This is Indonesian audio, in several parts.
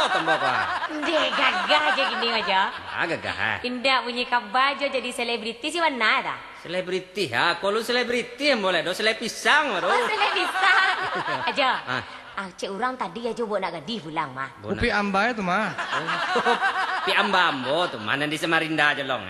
tembok ah. Dek gagah aja gini aja. Gagah. Indah bunyi kabajo jadi selebriti sih mana dah? Selebriti ha, kalau selebriti yang boleh do pisang Oh, pisang. Aja. Cik orang tadi aja buat nak gadih pulang mah. Upi ambai tu mah. Pi ambambo tu mana di Samarinda aja long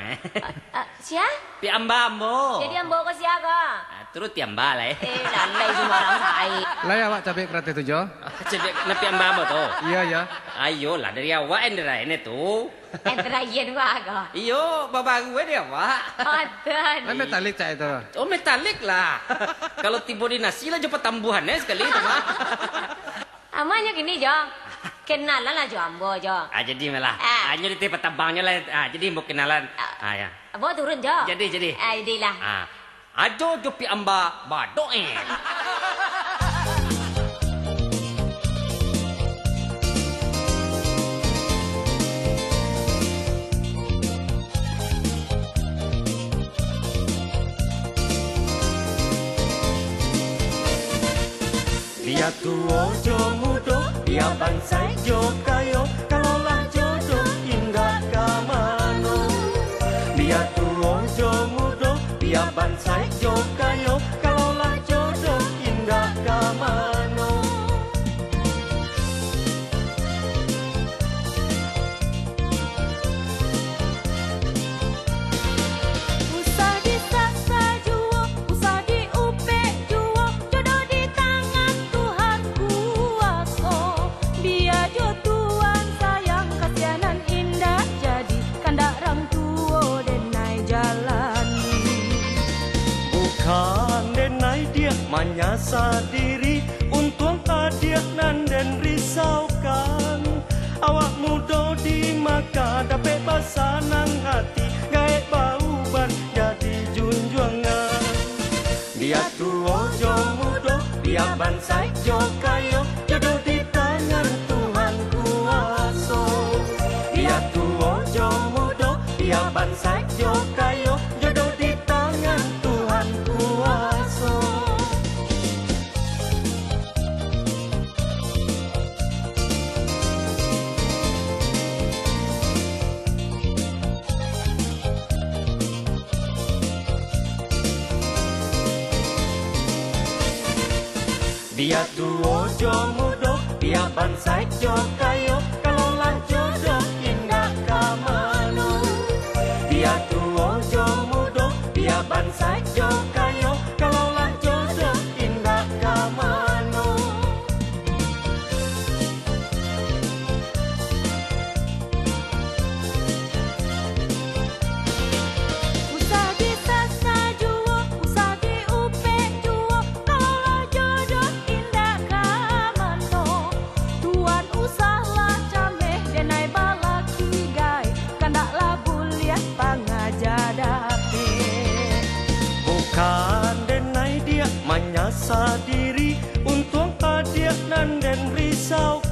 Siapa? Pi ambambo. Jadi ambo ke siapa? Terus pi amba lah Dalai semua orang saya. Lah ya awak cabai kereta tu jo. Cebek na pi ambambo tu. Iya ya. Ayo lah dari awak endera ini tu. Terakhir waga. Iyo, babagu dia awak. Adan. Lah metalik cak itu. Oh metalik lah. Kalau tiba di nasi lah cepat tambuhannya sekali tu mah. Amanya gini jo. Kenalan lah jo ambo jo. Jadi malah. Hanya di tempat tabangnya lah. Jadi mau kenalan. Ya. Ambo turun jo. Jadi. Jadilah. Ajo jo pi amba badok Dia tua jo mudo, dia bansai jo kayo, kalaulah jodoh indah kamano. Dia tua jo mudo, dia bansai jo kayo, kalaulah jodoh indah kamano. Usah disaksa juo, usah diupe juo, jodoh di tangan Tuhan kuaso. Biar jo Tuhan sayang kasihanan indah jadi kandak rang tuo denai jalani. Bukan denai dia menyasar diri, untung hadiah nan den risaukan. Awak muda di maka dapat pasanang hati, gaet bauban jadi junjungan. Dia tua jo muda, dia bansai jo kayo, jodoh di tangan Tuhan kuaso. Dia tua jo muda, dia bansai jo kayo, jodoh di tangan Tuhan kuaso. Dia tua jo muda, dia bansai jo kayo, kalaulah jodoh indah kamano. Dia tua jo muda, dia bansai jo kayo, kalaulah jodoh indah kamano. Usah disaksa juo, usah diupe juo, kalaulah jodoh indah kamano. Tuan usahlah cameh denai balaki gai, kandaklah buliah pangajadape. Bukan denai dia menyasar diri, untung hadiah nan den risau